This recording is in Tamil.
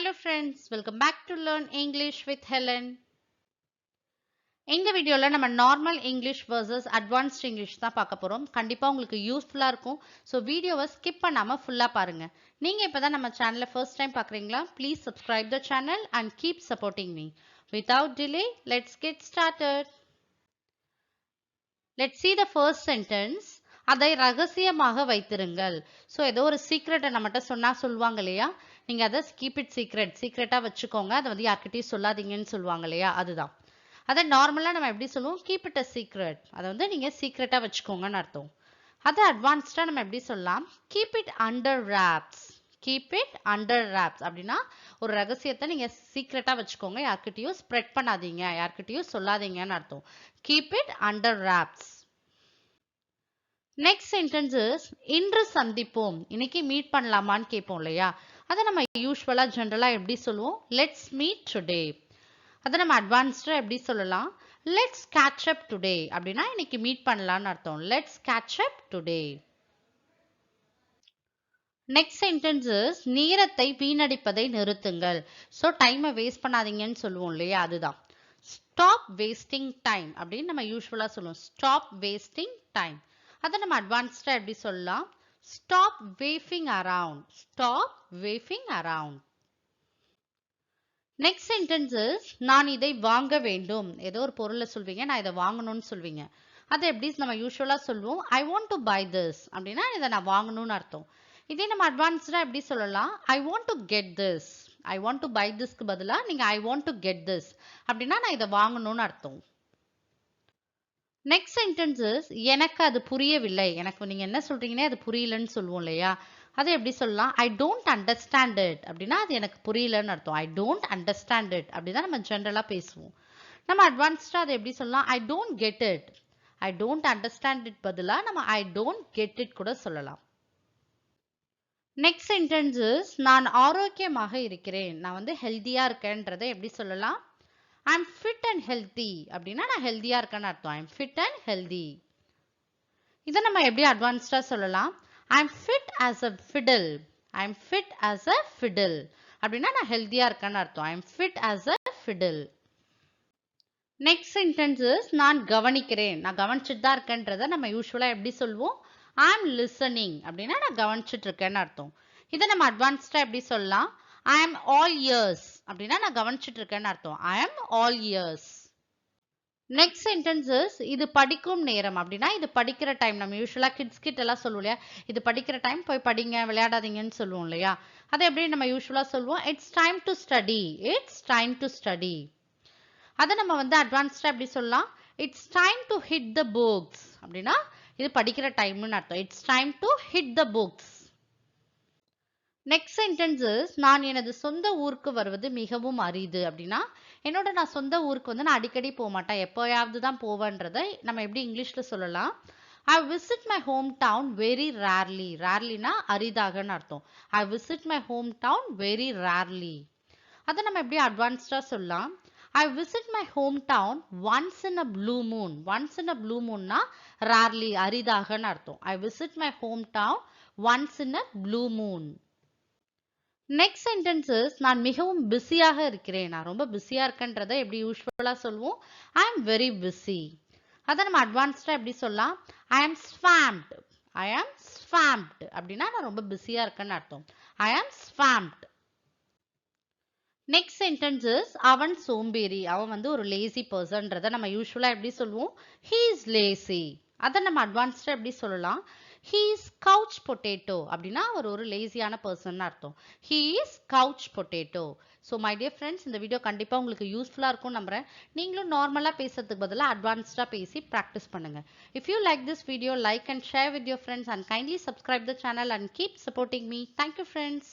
Hello friends, welcome back to Learn English with Helen. இந்த வீடியோல நம்ம normal English versus advanced English தான் பார்க்க போறோம். கண்டிப்பா உங்களுக்கு யூஸ்ஃபுல்லா இருக்கும். ஸோ வீடியோவை ஸ்கிப் பண்ணாம ஃபுல்லா பாருங்க. நீங்க இப்பதான் நம்ம சேனலை ஃபர்ஸ்ட் டைம் பார்க்குறீங்களா? Please subscribe the channel and keep supporting me. Without delay, let's get started. Let's see the first sentence. அதை ரகசியமாக வைத்திருங்கள். ஸோ ஏதோ ஒரு சீக்ரெட்டை நம்மகிட்ட சொன்னா சொல்லுவாங்க இல்லையா? நீங்க அதை கீப் இட் சீக்ரெட்டா வச்சுக்கோங்க, அதை வந்து யார்கிட்டயும் சொல்லாதீங்கன்னு சொல்லுவாங்க இல்லையா? அதுதான். அதை நார்மலா நம்ம எப்படி சொல்லுவோம்? Keep it a secret. அதை வந்து நீங்க சீக்ரெட்டா வச்சுக்கோங்கன்னு அர்த்தம். அதை அட்வான்ஸ்டா நம்ம எப்படி சொல்லலாம்? Keep it under robs. Keep it under robs அப்படின்னா ஒரு ரகசியத்தை நீங்க சீக்ரெட்டா வச்சுக்கோங்க, யார்கிட்டயும் ஸ்ப்ரெட் பண்ணாதீங்க, யார்கிட்டயும் சொல்லாதீங்கன்னு அர்த்தம். Keep it under robs. Next sentence is இன்று சந்திப்போம், இன்னைக்கு மீட் பண்ணலாமான்னு கேட்போம் இல்லையா? அதை நம்ம யூஸ்வலா ஜென்ரலா எப்படி சொல்லுவோம்? Let's meet today. அதை நம்ம அட்வான்ஸ்டா எப்படி சொல்லலாம்? லெட்ஸ் கேட்ச் அப் டுடே அப்படின்னா இன்னைக்கு மீட் பண்ணலாம்னு அர்த்தம். Let's catch up today. Next sentence is நேரத்தை வீணடிப்பதை நிறுத்துங்கள். ஸோ டைமை வேஸ்ட் பண்ணாதீங்கன்னு சொல்லுவோம் இல்லையா? அதுதான். ஸ்டாப் வேஸ்டிங் டைம் அப்படின்னு நம்ம யூஸ்வலா சொல்லுவோம். Stop wasting time. அதை நம்ம அட்வான்ஸ்டா எப்படி சொல்லலாம்? Stop waffling around. Stop waffling around. Next sentence is நான் இதை வாங்க வேண்டும். ஏதோ ஒரு பொருளை சொல்வீங்க, நான் இதை வாங்கணும்னு சொல்வீங்க. அதை எப்படி நம்ம யூஸ்வலா சொல்லுவோம்? I want to buy this அப்படின்னா இதை நான் வாங்கணும்னு அர்த்தம். இதே நம்ம அட்வான்ஸ்டா எப்படி சொல்லலாம்? I want to get this. I want to buy திஸ்க்கு பதிலா நீங்க I want to get this அப்படின்னா நான் இதை வாங்கணும்னு அர்த்தம். நெக்ஸ்ட் சென்டென்ஸ் இஸ் எனக்கு அது புரியவில்லை. எனக்கு நீங்க என்ன சொல்றீங்கன்னே அது புரியலன்னு சொல்லுவோம் இல்லையா? அதை எப்படி சொல்லலாம்? ஐ டோன்ட் அண்டர்ஸ்டாண்ட் இட் அப்படின்னா அது எனக்கு புரியலன்னு அர்த்தம். ஐ டோன்ட் அண்டர்ஸ்டாண்ட் இட் அப்படிதான் நம்ம ஜென்ரலா பேசுவோம். நம்ம அட்வான்ஸ்டா அதை எப்படி சொல்லலாம்? I don't get it. I don't understand it பதிலா நம்ம ஐ டோன்ட் கெட் இட் கூட சொல்லலாம். நெக்ஸ்ட் சென்டென்ஸ் இஸ் நான் ஆரோக்கியமாக இருக்கிறேன், நான் வந்து ஹெல்தியா இருக்கேன்றதை எப்படி சொல்லலாம்? I'm fit and healthy அப்படின்னா நான் ஹெல்தியா இருக்கேன்னு அர்த்தம். I'm fit and healthy. இதை நம்ம எப்படி அட்வான்ஸ்டா சொல்லலாம்? I'm fit as a fiddle. I'm fit as a fiddle அப்படின்னா நான் ஹெல்தியா இருக்கேன்னு அர்த்தம். I'm fit as a fiddle. Next sentence is நான் கவனிக்கிறேன், நான் கவனிச்சுட்டு தான் இருக்கேன்றதை நம்ம யூஸ்வலா எப்படி சொல்லுவோம்? I'm listening அப்படின்னா நான் கவனிச்சுட்டு இருக்கேன்னு அர்த்தம். இதை நம்ம அட்வான்ஸ்டா எப்படி சொல்லலாம்? I am all ears அப்படின்னா நான் கவனிச்சுட்டு இருக்கேன்னு அர்த்தம். I am all ears. Next sentence is இது படிக்கும் நேரம் அப்படின்னா இது படிக்கிற டைம். நம்ம யூஸ்வலா கிட்ஸ் கிட்ட எல்லாம் சொல்லுவோம் இல்லையா? இது படிக்கிற டைம், போய் படிங்க, விளையாடாதீங்கன்னு சொல்லுவோம் இல்லையா? அதை எப்படி நம்ம யூஸ்வலா சொல்லுவோம்? It's time to study. It's time to study. அதை நம்ம வந்து அட்வான்ஸ்டா எப்படி சொல்லலாம்? It's time to hit the books அப்படின்னா இது படிக்கிற டைம்னு அர்த்தம். It's time to hit the books. Next sentence is நான் எனது சொந்த ஊருக்கு வருவது மிகவும் அரிது அப்படின்னா என்னோட நான் சொந்த ஊருக்கு வந்து நான் அடிக்கடி போக மாட்டேன், எப்போயாவது தான் போவேன்றதை நம்ம எப்படி இங்கிலீஷ்ல சொல்லலாம்? I visit my home town very rarely. ரேர்லினா அரிதாகன்னு அர்த்தம். I visit my home town very rarely. அதை நம்ம எப்படி அட்வான்ஸ்டா சொல்லலாம்? I visit my home town once in a blue moon. Once in a blue மூன்னா ரேர்லி, அரிதாகன்னு அர்த்தம். I visit my home town once in a blue moon. Next sentence is நான் மிகவும் பிஸியாக இருக்கிறேன். நான் ரொம்ப பிஸியா இருக்கேன்றதை எப்படி யூஸ்வலா சொல்லுவோம்? I am very busy. அதை நம்ம அட்வான்ஸ்டா எப்படி சொல்லலாம்? ஐ எம் ஸ்வாம்ப்ட். ஐ எம் ஸ்வாம்ப்ட் அப்படின்னா நான் ரொம்ப பிஸியா இருக்கேன்னு அர்த்தம். I am swamped. Next sentence is அவன் சோம்பேறி. அவன் வந்து ஒரு லேசி பர்சன்றதை நம்ம யூஸ்வலா எப்படி சொல்லுவோம்? He is lazy. அதை நம்ம அட்வான்ஸ்டா எப்படி சொல்லலாம்? He is couch potato அப்படின்னா அவர் ஒரு லேசியான பர்சன் அர்த்தம். He is couch potato. So my dear friends, இந்த வீடியோ கண்டிப்பா உங்களுக்கு யூஸ்ஃபுல்லா இருக்கும் நம்புறேன். நீங்களும் நார்மலா பேசுறதுக்கு பதிலா அட்வான்ஸ்டா பேசி பிராக்டிஸ் பண்ணுங்க. If you like this video, like and share with your friends and kindly subscribe the channel and keep supporting me. Thank you friends.